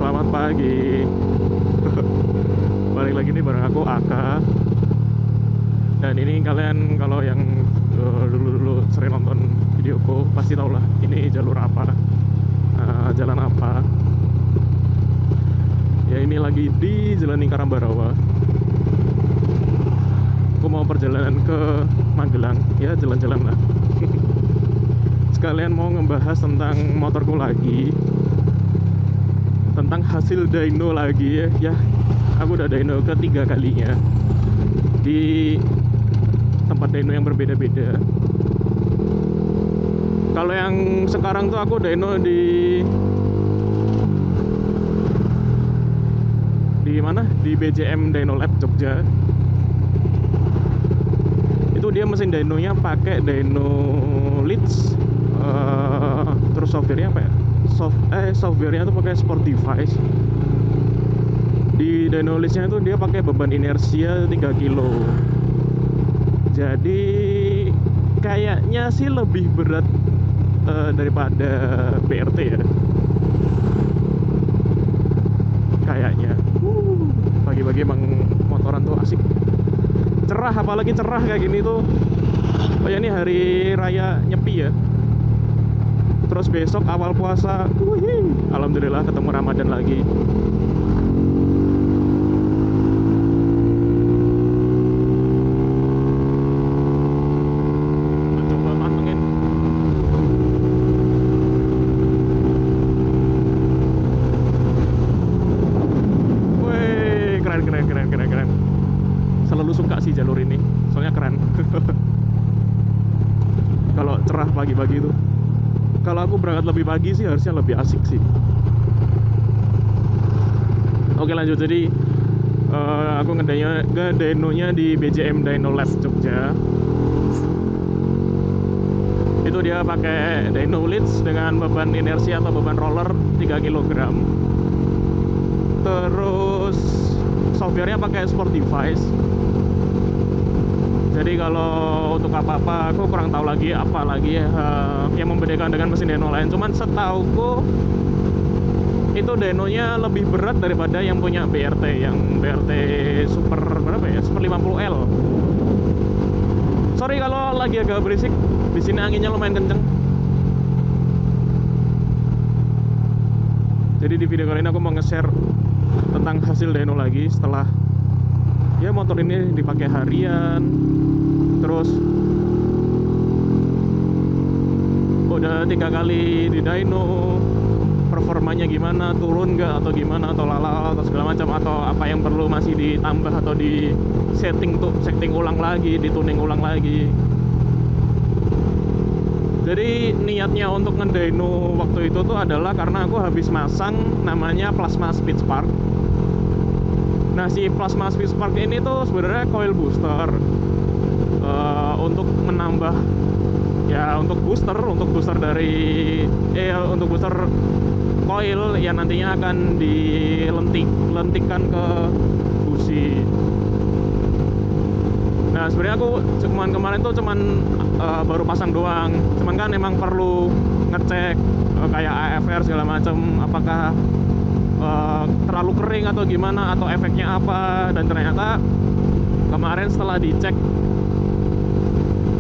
selamat pagi. Balik lagi nih bareng aku Aka. Dan ini kalian kalau yang dulu-dulu sering nonton videoku pasti tau lah ini jalur apa, jalan apa. Ya ini lagi di Jalan Lingkar Ambarawa. Aku mau perjalanan ke Magelang, ya jalan-jalan lah. Sekalian mau ngebahas tentang motorku lagi, tentang hasil dyno lagi ya. Aku udah dyno ketiga kalinya di tempat dyno yang berbeda-beda. Kalau yang sekarang tuh aku dyno di mana? Di BJM Dyno Lab Jogja. Itu dia mesin dynonya pakai dyno leads, terus softwarenya apa ya? Softwarenya tuh pakai sport device. Di dyno leadsnya itu dia pakai beban inersia 3 kilo. Jadi kayaknya sih lebih berat daripada BRT ya. Kayaknya. Pagi-pagi emang motoran tuh asik. Cerah, apalagi cerah kayak gini tuh. Oh ya, ini hari raya Nyepi ya. Terus besok awal puasa. Alhamdulillah ketemu Ramadan lagi. Coba pantengin. Wih, keren. Selalu suka sih jalur ini, soalnya keren. Kalau cerah pagi-pagi itu. Kalau aku berangkat lebih pagi sih harusnya lebih asik sih. Oke lanjut, jadi aku ngedenonya di BJM Dyno Lab Jogja. Itu dia pakai dyno leads dengan beban inersi atau beban roller 3 kg. Terus softwarenya pakai sport device. Jadi kalau untuk apa-apa aku kurang tahu lagi apa lagi yang membedakan dengan mesin dyno lain. Cuman setauku itu dynonya lebih berat daripada yang punya BRT, yang BRT Super berapa ya? Super 50L. Sorry kalau lagi agak berisik. Di sini anginnya lumayan kenceng. Jadi di video kali ini aku mau nge-share tentang hasil dyno lagi setelah ya motor ini dipakai harian. Terus udah 3 kali di dyno, performanya gimana, turun nggak atau gimana, atau lala atau segala macam, atau apa yang perlu masih ditambah atau di setting ulang lagi, dituning ulang lagi. Jadi niatnya untuk ngedyno waktu itu tuh adalah karena aku habis masang namanya Plasma Speed Spark. Nah si Plasma Speed Spark ini tuh sebenarnya coil booster, untuk menambah ya, untuk booster dari untuk booster coil yang nantinya akan dilentikkan ke busi. Nah sebenarnya aku kemarin tuh baru pasang doang. Cuman kan emang perlu ngecek kayak AFR segala macam, apakah terlalu kering atau gimana, atau efeknya apa. Dan ternyata kemarin setelah dicek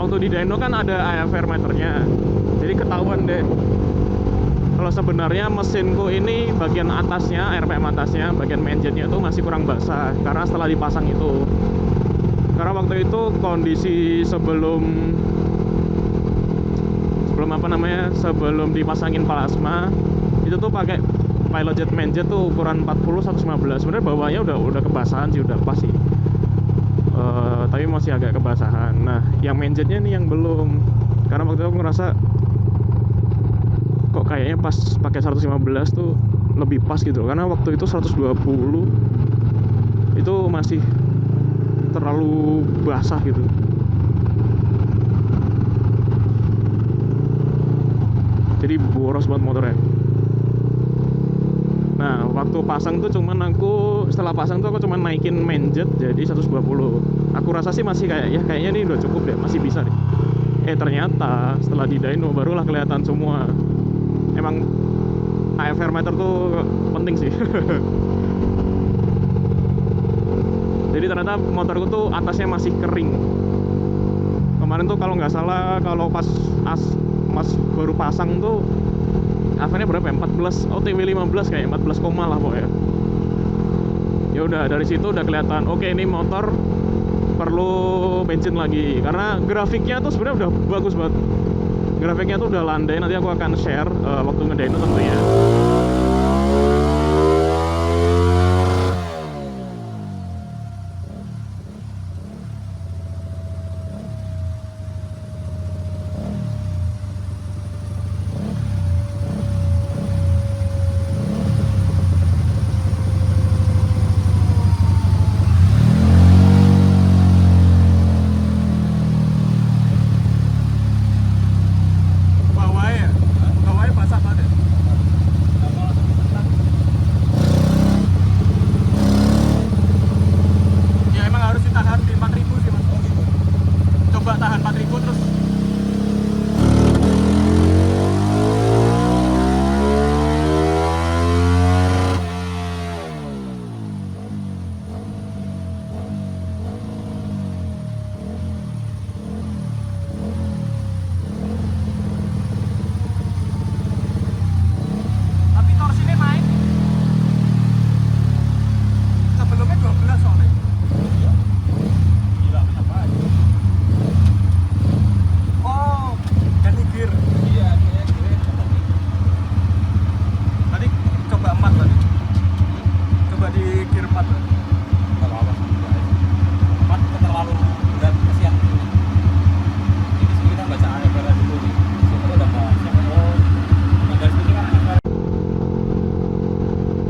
waktu di dyno kan ada AFR meternya, jadi ketahuan deh kalau sebenarnya mesinku ini bagian atasnya, RPM atasnya, bagian mainjetnya itu masih kurang basah karena setelah dipasang itu. Karena waktu itu kondisi sebelum dipasangin plasma itu tuh pakai pilot jet mainjet tuh ukuran 40-115. Sebenarnya bawahnya udah kebasahan sih, udah pas sih. Tapi masih agak kebasahan. Nah, yang mainjetnya nih yang belum. Karena waktu itu aku ngerasa kok kayaknya pas pakai 115 tuh lebih pas gitu. Karena waktu itu 120 itu masih terlalu basah gitu. Jadi boros buat motornya. Nah, waktu pasang tuh setelah pasang tuh aku cuman naikin mainjet jadi 120. Aku rasa sih masih kayaknya ini udah cukup deh, masih bisa deh. Ternyata setelah di dyno barulah kelihatan semua. Emang AFR meter tuh penting sih. Jadi ternyata motorku tuh atasnya masih kering. Kemarin tuh kalau nggak salah, kalau pas mas baru pasang tuh AFR-nya berapa ya? 14 OTW 15 kayak 14 koma lah pokoknya. Ya udah, dari situ udah kelihatan oke, ini motor perlu bensin lagi, karena grafiknya tuh sebenarnya udah bagus banget. Grafiknya tuh udah landai, nanti aku akan share waktu ngedain itu tentunya.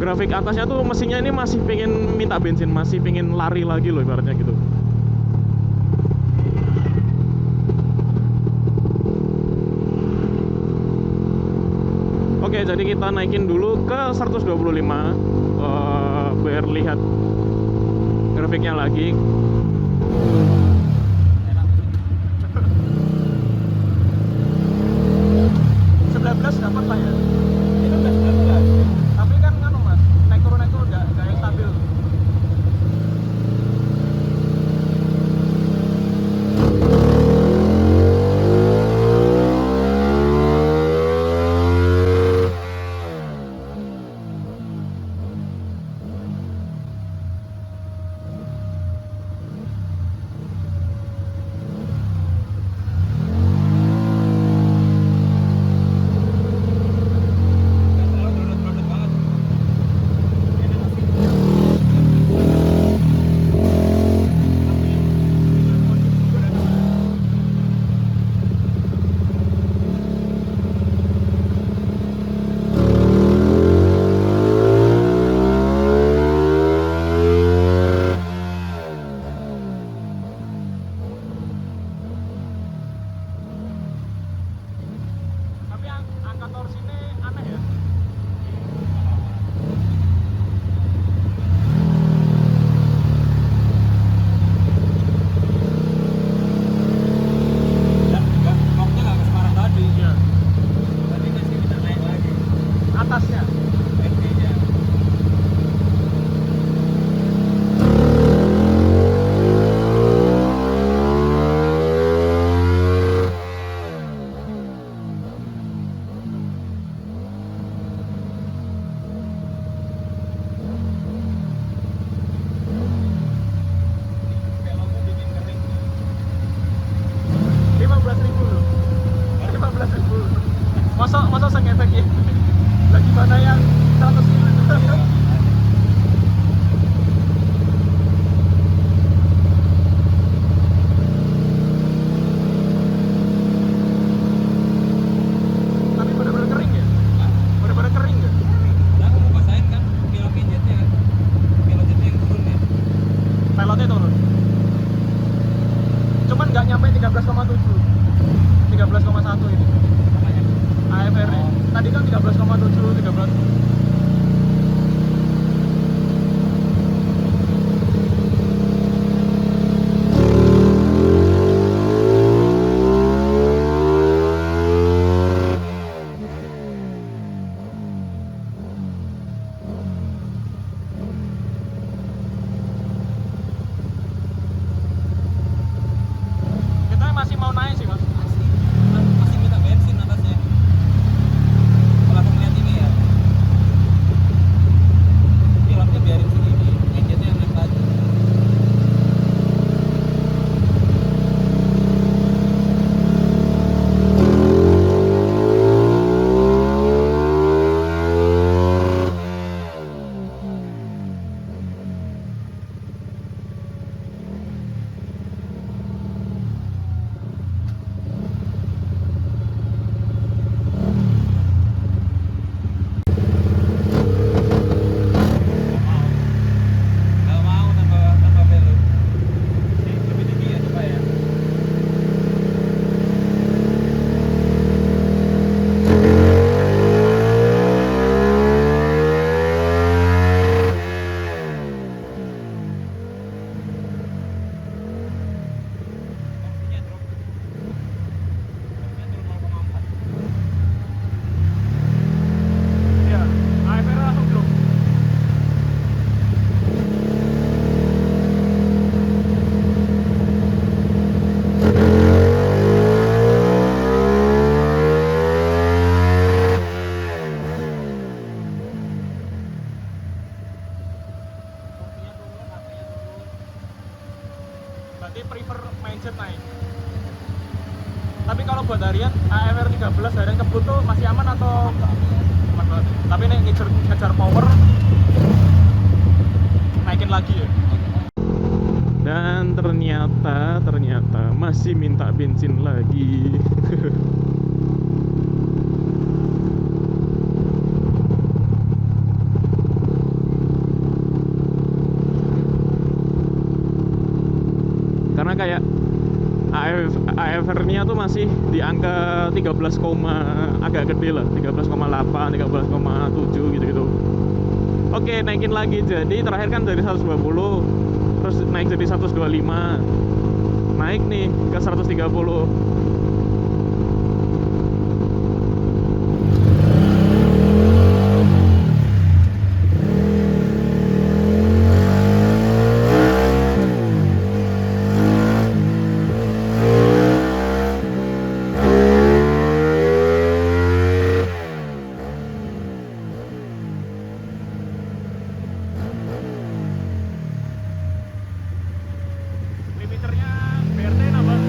Grafik atasnya tuh mesinnya ini masih pengen minta bensin, masih pengen lari lagi loh ibaratnya gitu. Oke, jadi kita naikin dulu ke 125 biar lihat grafiknya lagi. Dapat lah ya. Itu udah 19. Tapi kan mas, naik turun udah yang stabil. berarti prefer mindset naik. Tapi kalau buat harian AFR 13 harian kebut tuh masih aman atau aman banget? Tapi nih ngejar power naikin lagi ya. Dan ternyata masih minta bensin lagi. Karena kayak AFR-nya tuh masih di angka 13, agak gede lah, 13,8, 13,7 gitu-gitu. Oke, naikin lagi. Jadi terakhir kan dari 120, terus naik jadi 125. Naik nih ke 130. Limiternya BRT nambah.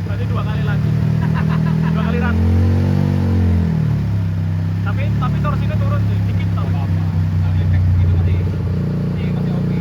Berarti 2 kali lagi. 2 kali run. Tapi torsinya turun sih, dikit tau. Tapi efek itu masih oke.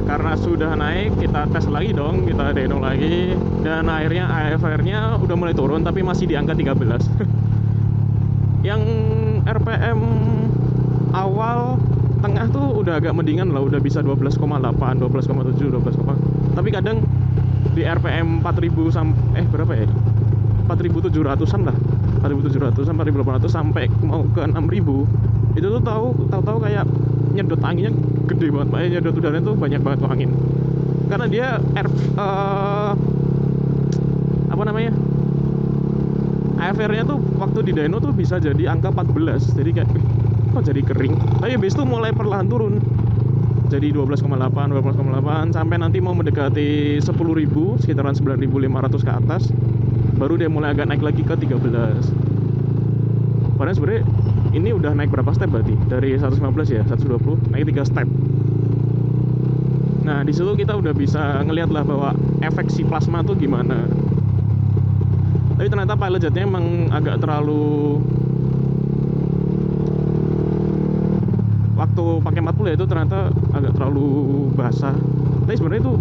Karena sudah naik, kita tes lagi dong, kita dyno lagi, dan akhirnya AFR-nya udah mulai turun tapi masih di angka 13. Yang RPM awal tengah tuh udah agak mendingan lah, udah bisa 12,8, 12,7, 12, tapi kadang di RPM 4000 berapa ya? 4700-an lah. 4700-an, 4800 sampai mau ke 6000. Itu tuh tahu kayak nyedot anginnya gede banget, Pak. Nyedot udaranya tuh banyak banget tuh angin. karena dia apa namanya, AFR-nya tuh waktu di dyno tuh bisa jadi angka 14. Jadi kayak kok jadi kering, tapi habis itu mulai perlahan turun jadi 12,8 sampai nanti mau mendekati 10.000, sekitaran 9.500 ke atas, baru dia mulai agak naik lagi ke 13. Padahal sebenarnya ini udah naik berapa step berarti? Dari 115 ya, 120, naik 3 step. Nah, di situ kita udah bisa ngeliat lah bahwa efek si plasma tuh gimana. Tapi ternyata pilot jetnya emang agak terlalu, waktu pakai 40 ya itu ternyata agak terlalu basah. Tapi sebenarnya itu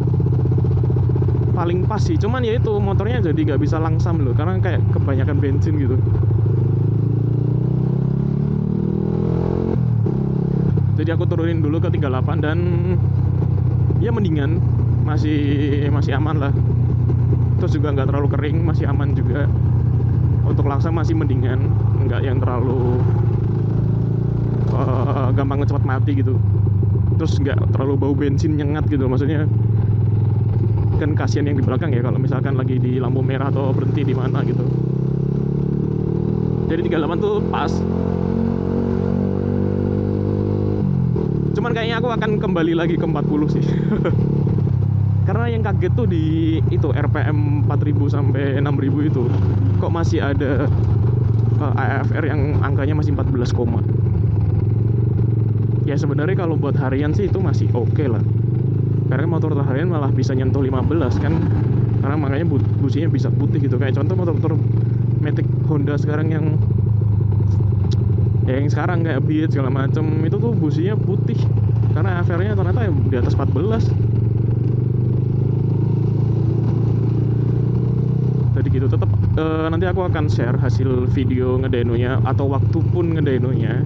paling pas sih, cuman ya itu motornya jadi nggak bisa langsam loh, karena kayak kebanyakan bensin gitu. Jadi aku turunin dulu ke 38 dan ya mendingan, masih aman lah. Terus juga nggak terlalu kering, masih aman juga. Untuk langsam masih mendingan, nggak yang terlalu gampang cepat mati gitu. Terus nggak terlalu bau bensin nyengat gitu, maksudnya kan kasihan yang di belakang ya kalau misalkan lagi di lampu merah atau berhenti di mana gitu. Jadi 38 tuh pas. Cuman kayaknya aku akan kembali lagi ke 40 sih. Karena yang kaget tuh di itu RPM 4000 sampai 6000 itu kok masih ada AFR yang angkanya masih 14, ya sebenarnya kalau buat harian sih itu masih oke lah, karena motor harian malah bisa nyentuh 15 kan, karena makanya businya bisa putih gitu. Kayak contoh motor-motor Matic Honda sekarang yang sekarang kayak Beat segala macem itu tuh businya putih karena AFR-nya ternyata di atas 14. Jadi gitu. Tetap nanti aku akan share hasil video ngedenonya atau waktu pun ngedenonya.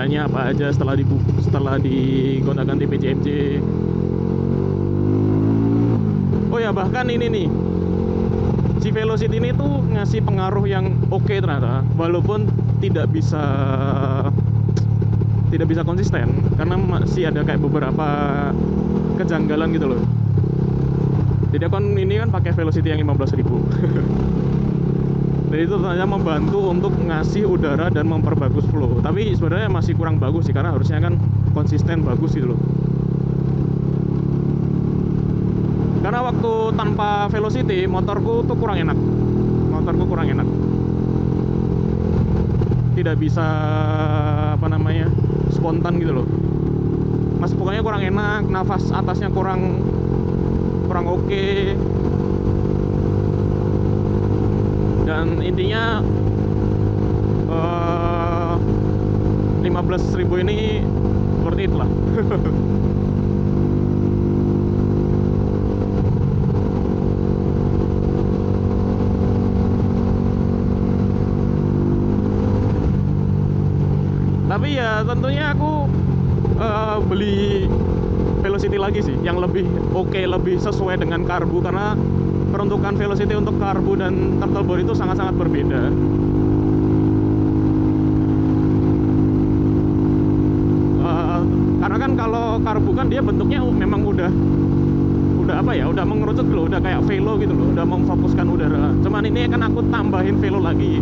kendalanya apa aja setelah digonta-ganti PCMC. Oh ya, bahkan ini nih, si Velocity ini tuh ngasih pengaruh yang oke ternyata, walaupun tidak bisa konsisten karena masih ada kayak beberapa kejanggalan gitu loh. Jadi ini kan pakai Velocity yang 15.000. Dan itu ternyata membantu untuk ngasih udara dan memperbagus flow. Tapi sebenarnya masih kurang bagus sih, karena harusnya kan konsisten bagus gitu loh. Karena waktu tanpa Velocity motorku tuh kurang enak. Tidak bisa spontan gitu loh. Pokoknya kurang enak, nafas atasnya kurang oke. Dan intinya 15.000 ini seperti itulah. Tapi ya tentunya aku beli Velocity lagi sih, yang lebih oke, lebih sesuai dengan karbu, karena peruntukan Velocity untuk karbu dan throttle bore itu sangat-sangat berbeda. Karena kan kalau karbu kan dia bentuknya memang udah mengerucut loh, udah kayak velo gitu loh, udah memfokuskan udara. Cuman ini kan aku tambahin velo lagi,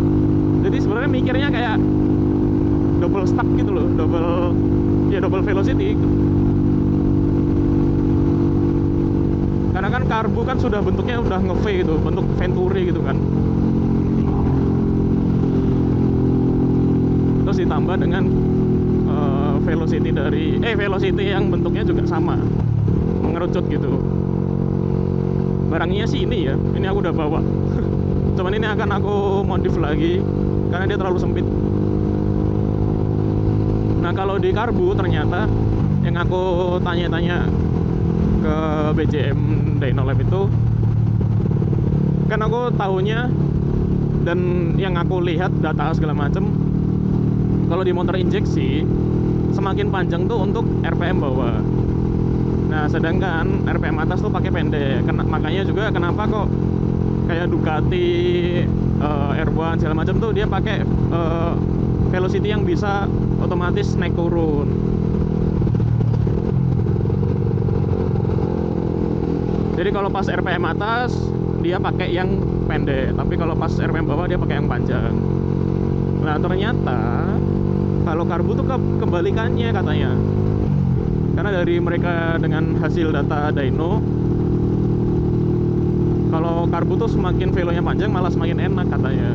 jadi sebenarnya mikirnya kayak double stack gitu loh, double Velocity. Karena kan karbu kan sudah bentuknya udah nge-V gitu, bentuk Venturi gitu kan. Terus ditambah dengan Velocity yang bentuknya juga sama, mengerucut gitu. Barangnya sih ini ya, ini aku udah bawa. Cuman ini akan aku modif lagi karena dia terlalu sempit. Nah, kalau di karbu ternyata yang aku tanya-tanya ke BCM Dyno Lab itu, kan aku tahunya dan yang aku lihat data segala macem, kalau di motor injeksi semakin panjang tuh untuk RPM bawah. Nah, sedangkan RPM atas tuh pakai pendek. Makanya juga kenapa kok kayak Ducati R1 segala macam tuh dia pakai Velocity yang bisa otomatis naik turun. Jadi kalau pas RPM atas dia pakai yang pendek, tapi kalau pas RPM bawah dia pakai yang panjang. Nah, ternyata kalau karbu tuh kebalikannya katanya. Karena dari mereka dengan hasil data dyno, kalau karbu tuh semakin velonya panjang malah semakin enak katanya.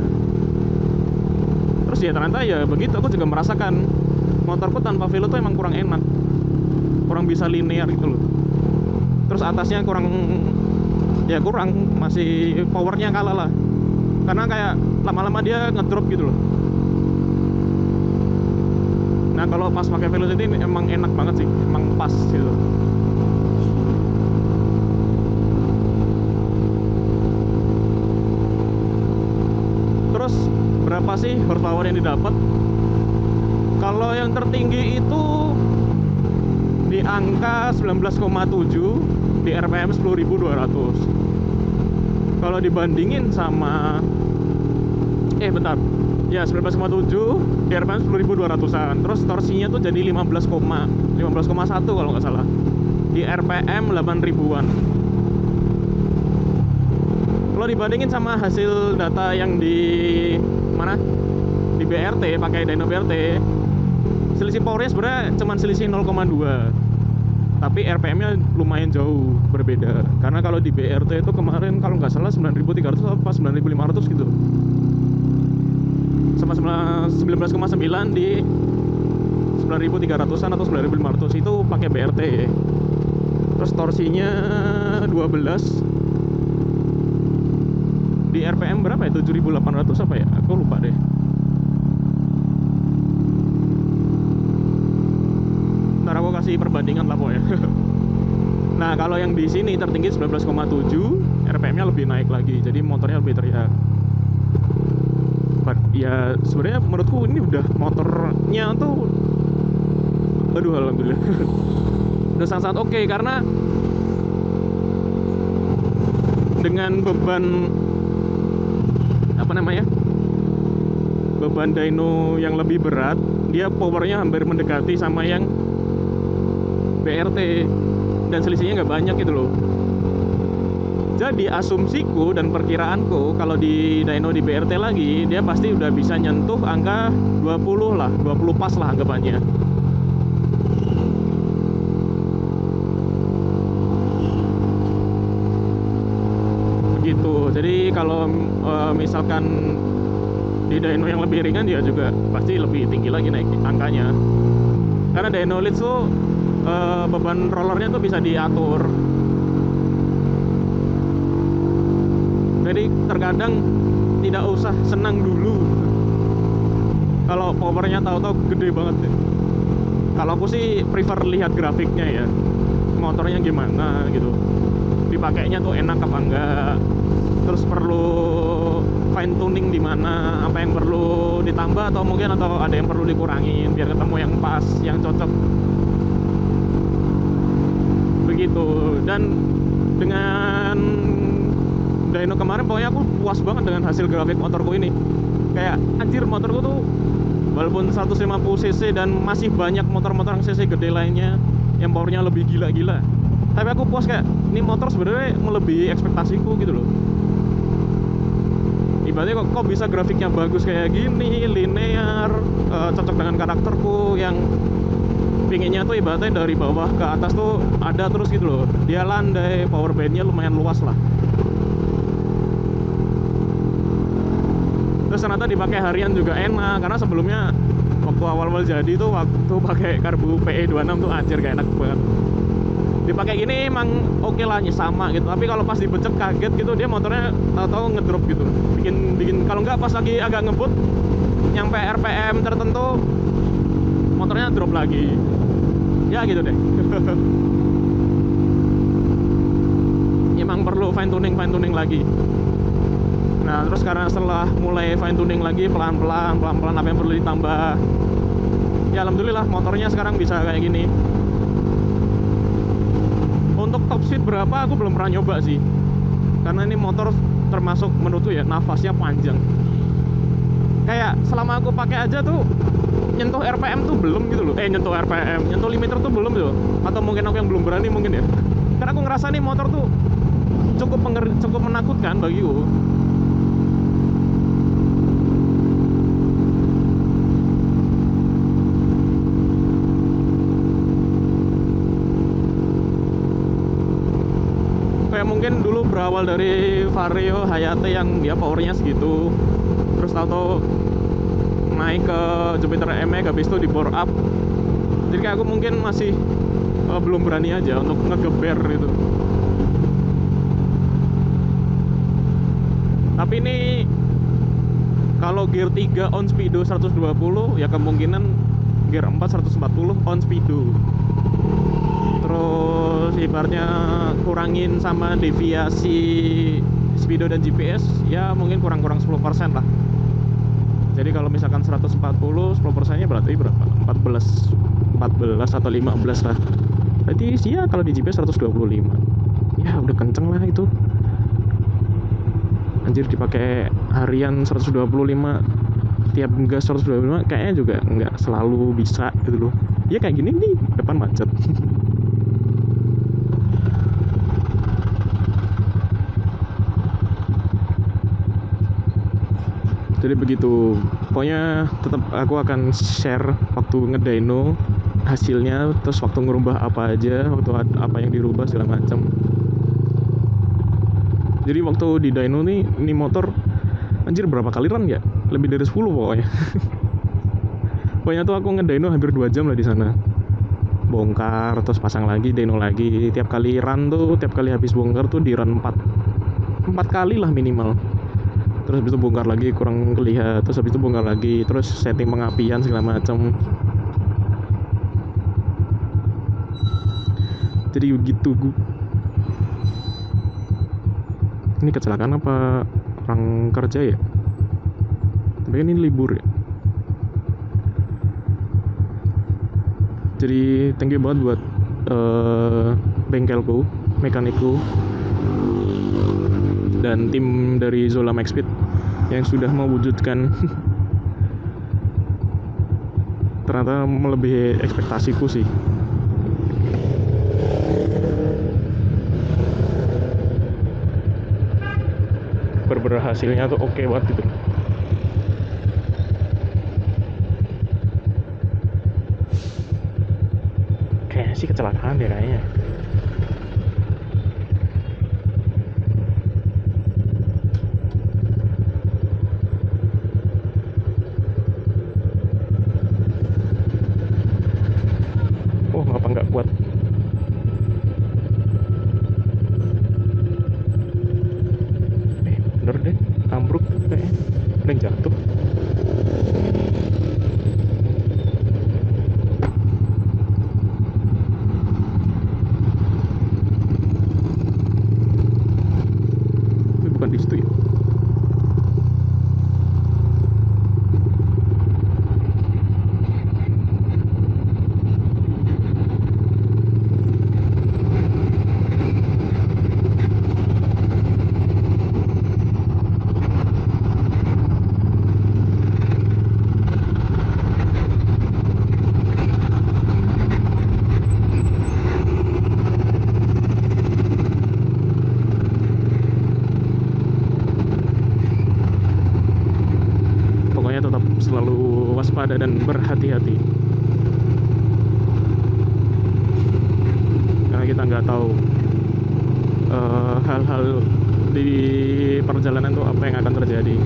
Terus ya ternyata ya begitu, aku juga merasakan motorku tanpa velo tuh emang kurang enak, kurang bisa linear gitu loh. Terus atasnya kurang, masih powernya kalah lah, karena kayak lama-lama dia ngedrop gitu loh. Nah, kalau pas pakai Velocity emang enak banget sih, emang pas gitu. Terus berapa sih horsepower yang didapat? Kalau yang tertinggi itu di angka 19,7 di RPM 10.200. Kalau dibandingin sama 19,7 di RPM 10.200-an. Terus torsinya tuh jadi 15,1 kalau nggak salah di RPM 8.000-an. Kalau dibandingin sama hasil data yang di BRT, pakai dyno BRT, selisih powernya sebenarnya cuma selisih 0,2, tapi RPM-nya lumayan jauh berbeda. Karena kalau di BRT itu kemarin kalau nggak salah 9.300 apa 9.500 gitu, sama 19,9 di 9.300-an atau 9.500 itu pakai BRT. Terus torsinya 12 di RPM berapa ya? 7.800 apa ya? Aku lupa deh. Ntar aku kasih perbandingan lah pokoknya. Nah, kalau yang di sini tertinggi 19,7, RPM-nya lebih naik lagi, jadi motornya lebih teriak. Ya sebenarnya menurutku ini udah motornya tuh Aduh, alhamdulillah. Udah sangat-sangat oke, karena dengan beban apa namanya, beban dyno yang lebih berat, dia powernya hampir mendekati sama yang BRT, dan selisihnya nggak banyak gitu loh. Jadi asumsiku dan perkiraanku, kalau di dyno di BRT lagi, dia pasti udah bisa nyentuh angka 20 lah, 20 pas lah anggapannya. Begitu. Jadi kalau misalkan di dyno yang lebih ringan, dia juga pasti lebih tinggi lagi naik angkanya. Karena dyno lead tuh beban rollernya tuh bisa diatur. Jadi terkadang tidak usah senang dulu kalau powernya tahu-tahu gede banget deh. Kalau aku sih prefer lihat grafiknya ya, motornya gimana gitu, dipakainya tuh enak apa enggak, terus perlu fine tuning di mana, apa yang perlu ditambah atau mungkin ada yang perlu dikurangin biar ketemu yang pas, yang cocok begitu. Dan dengan dyno kemarin pokoknya aku puas banget dengan hasil grafik motorku ini. Kayak anjir, motorku tuh walaupun 150 cc dan masih banyak motor-motor yang cc gede lainnya yang powernya lebih gila-gila, tapi aku puas, kayak ini motor sebenarnya melebihi ekspektasiku gitu loh. Ibaratnya kok bisa grafiknya bagus kayak gini, linear, cocok dengan karakterku yang pinginnya tuh ibaratnya dari bawah ke atas tuh ada terus gitu loh. Dia landai, power bandnya lumayan luas lah. Terus ternyata dipakai harian juga enak, karena sebelumnya waktu awal-awal jadi tuh, waktu pakai karbu PE26 tuh anjir gak enak banget. Dipakai gini emang oke lah, sama gitu, tapi kalau pas dibecek kaget gitu, dia motornya tahu-tahu ngedrop gitu, bikin kalau nggak pas lagi agak ngebut nyampe RPM tertentu motornya drop lagi ya gitu deh. Emang perlu fine tuning lagi. Nah terus karena setelah mulai fine tuning lagi, pelan-pelan apa yang perlu ditambah, ya alhamdulillah motornya sekarang bisa kayak gini. Untuk top speed berapa aku belum pernah nyoba sih, karena ini motor termasuk menurutku ya nafasnya panjang. Kayak selama aku pakai aja tuh nyentuh RPM tuh belum gitu loh. Nyentuh RPM, nyentuh limiter tuh belum gitu. Atau mungkin aku yang belum berani mungkin ya. Karena aku ngerasa nih motor tuh cukup menakutkan bagiku. Kayak mungkin dulu berawal dari Vario Hayate yang dia powernya segitu, terus tahu-tahu naik ke Jupiter MX, habis itu di bore up. Jadi kayak aku mungkin masih belum berani aja untuk ngegeber gitu. Tapi ini kalau gear 3 on speedo 120, ya kemungkinan gear 4 140 on speedo. Terus ibaratnya kurangin sama deviasi speedo dan GPS, ya mungkin kurang 10% lah. Jadi kalau misalkan 140, 10%-nya berarti berapa? 14 atau 15 lah. Berarti sih ya kalau di GPS 125. Ya udah kenceng lah itu. Anjir, dipakai harian 125, tiap gas 125 kayaknya juga nggak selalu bisa gitu loh. Ya kayak gini nih, depan macet. Jadi begitu, pokoknya tetap aku akan share waktu ngedyno hasilnya, terus waktu ngerubah apa aja, waktu apa yang dirubah segala macam. Jadi waktu di dyno nih, ini motor anjir berapa kali run ya? Lebih dari 10 pokoknya. Pokoknya tuh aku ngedyno hampir 2 jam lah di sana. Bongkar, terus pasang lagi, dyno lagi. Tiap kali run tuh, tiap kali habis bongkar tuh di run 4 kali lah minimal. Terus habis itu bongkar lagi, kurang kelihatan, terus habis itu bongkar lagi, terus setting pengapian segala macam. Jadi gitu. Ini kecelakaan apa orang kerja ya? Tapi ini libur ya. Jadi thank you banget buat bengkelku, mekanikku, dan tim dari Zola Max Speed yang sudah mewujudkan ternyata melebihi ekspektasiku sih. Bener-bener hasilnya tuh oke banget gitu. Kayaknya sih kecelakaan ya kayaknya. Oh, ngapa nggak kuat? Bener deh, ambruk kayaknya. Ada yang jatuh. Tapi bukan di situ ya. Pokoknya tetap selalu waspada dan berhati-hati, karena kita nggak tahu hal-hal di perjalanan tuh apa yang akan terjadi.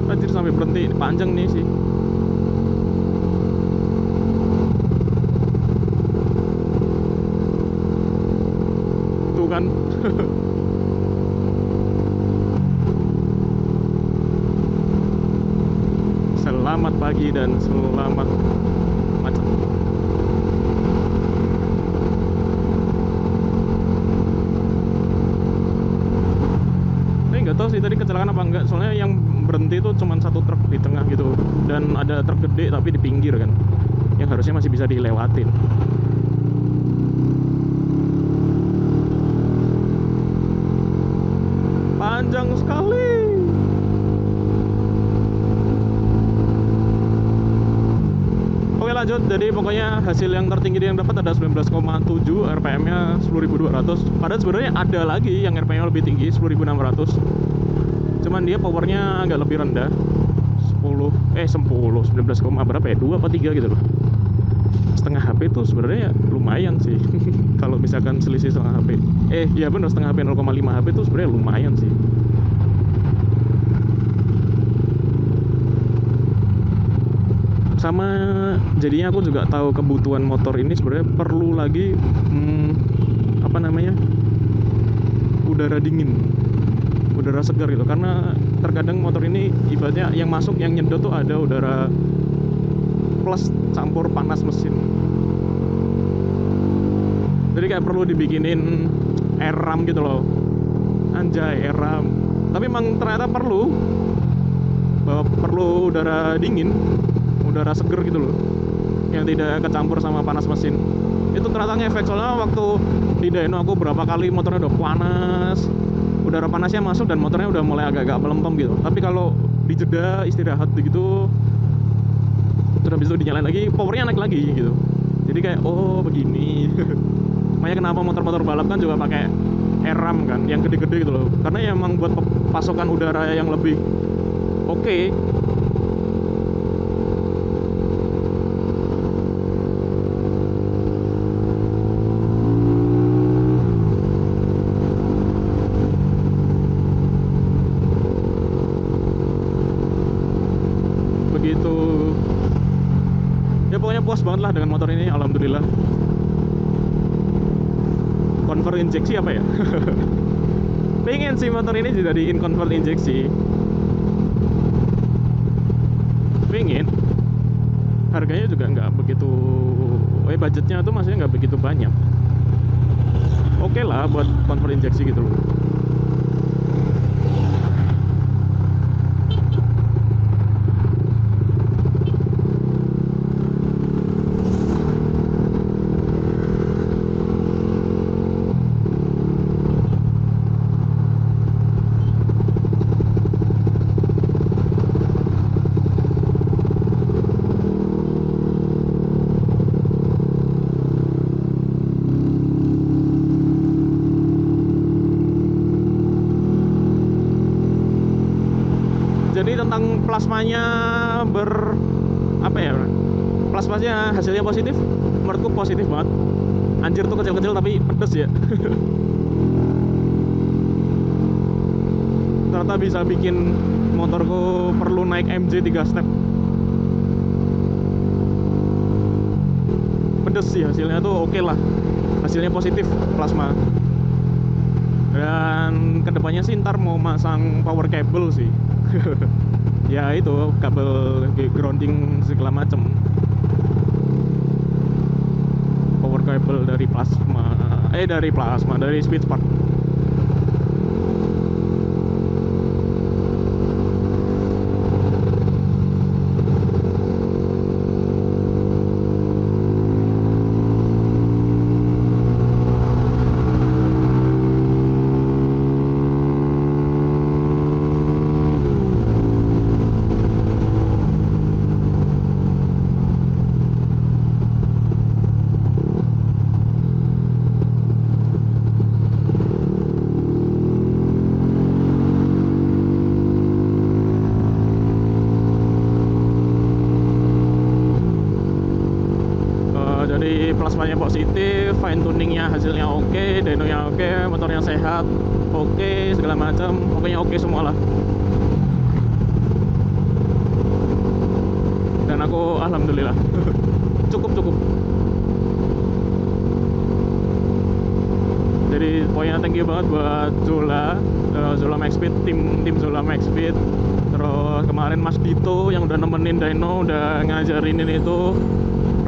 Anjir, sampai berhenti, panjang nih sih. Tuh kan. Selamat pagi dan selamat macet. Nggak tahu sih tadi kecelakaan apa enggak, soalnya yang berhenti itu cuma satu truk di tengah gitu, dan ada truk gede tapi di pinggir kan, yang harusnya masih bisa dilewatin. Panjang sekali. Oke, lanjut. Jadi pokoknya hasil yang tertinggi yang dapat ada 19,7, RPM-nya 10.200. Padahal sebenarnya ada lagi yang RPM-nya lebih tinggi, 10.600. Cuman dia powernya agak lebih rendah. 19, berapa ya? 2 apa 3 gitu loh. Setengah HP tuh sebenarnya lumayan sih. Kalau misalkan selisih setengah HP. Iya bener, setengah HP, 0,5 HP tuh sebenarnya lumayan sih. Sama jadinya aku juga tahu kebutuhan motor ini sebenarnya perlu lagi apa namanya, udara dingin, udara segar gitu, karena terkadang motor ini ibaratnya yang masuk, yang nyedot tuh ada udara plus campur panas mesin. Jadi kayak perlu dibikinin air ram gitu loh. Anjay, air ram. Tapi emang ternyata perlu, bahwa perlu udara dingin, udara seger gitu loh, yang tidak kecampur sama panas mesin. Itu ternyata ngefek, soalnya waktu di dyno aku berapa kali motornya udah panas, udara panasnya masuk dan motornya udah mulai agak-agak melempem gitu. Tapi kalau dijeda istirahat gitu, terus habis itu dinyalain lagi, powernya naik lagi gitu. Jadi kayak oh begini. Makanya kenapa motor-motor balap kan juga pakai air ram kan, yang gede-gede gitu loh, karena ya emang buat pasokan udara yang lebih oke. Begitu ya, pokoknya puas banget lah dengan motor ini, alhamdulillah. Convert injeksi apa ya? Pengen sih motor ini dijadiin convert injeksi, pengen. Harganya juga nggak begitu budgetnya tuh maksudnya nggak begitu banyak. Oke lah buat convert injeksi gitu loh. Jadi tentang plasmanya apa ya, plasmanya hasilnya positif, menurutku positif banget. Anjir tuh kecil-kecil tapi pedes ya. Ternyata bisa bikin motorku perlu naik MJ 3 step. Pedes sih hasilnya tuh, oke lah, hasilnya positif plasma. Dan kedepannya sih ntar mau masang power cable sih. Ya itu kabel grounding segala macem, power cable dari dari speed spark. Jadi plasmanya positif, fine tuningnya hasilnya oke, dynonya oke, motornya sehat, oke, segala macam, pokoknya oke semua lah. Dan aku alhamdulillah cukup. Jadi pokoknya thank you banget buat Zola Max Speed, tim Zola Max Speed. Terus kemarin Mas Dito yang udah nemenin dyno, udah ngajarin ini tuh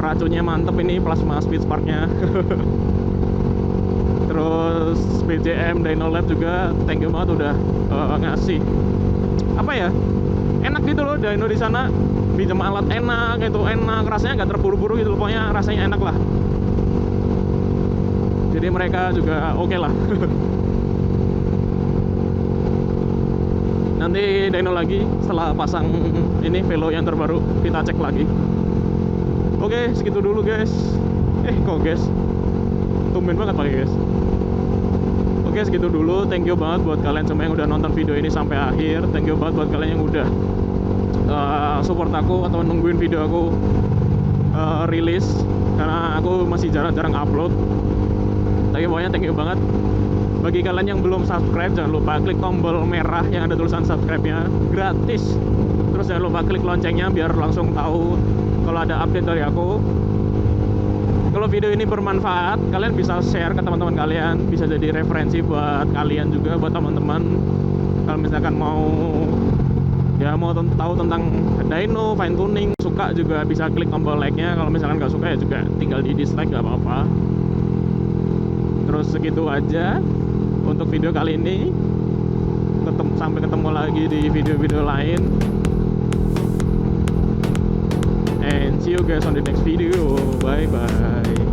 racunnya mantep ini, plasma speed sparknya. Terus BJM Dyno Lab juga thank you banget udah ngasih apa ya, enak gitu loh dyno di sana, pinjam alat enak gitu, enak rasanya nggak terburu-buru gitu loh, pokoknya rasanya enak lah. Jadi mereka juga oke lah. Nanti dyno lagi setelah pasang ini velo yang terbaru, kita cek lagi. Oke, segitu dulu guys. Kok guys, tumben banget pakai guys. Oke, segitu dulu. Thank you banget buat kalian semua yang udah nonton video ini sampai akhir. Thank you banget buat kalian yang udah support aku atau nungguin video aku rilis, karena aku masih jarang-jarang upload. Tapi pokoknya thank you banget. Bagi kalian yang belum subscribe, jangan lupa klik tombol merah yang ada tulisan subscribe-nya, gratis. Terus jangan lupa klik loncengnya biar langsung tahu kalau ada update dari aku. Kalau video ini bermanfaat, kalian bisa share ke teman-teman kalian, bisa jadi referensi buat kalian juga, buat teman-teman. Kalau misalkan mau tahu tentang dyno, fine tuning, suka juga bisa klik tombol like-nya. Kalau misalkan nggak suka ya juga tinggal di dislike, nggak apa-apa. Terus segitu aja untuk video kali ini. Sampai ketemu lagi di video-video lain. And see you guys on the next video. Bye bye.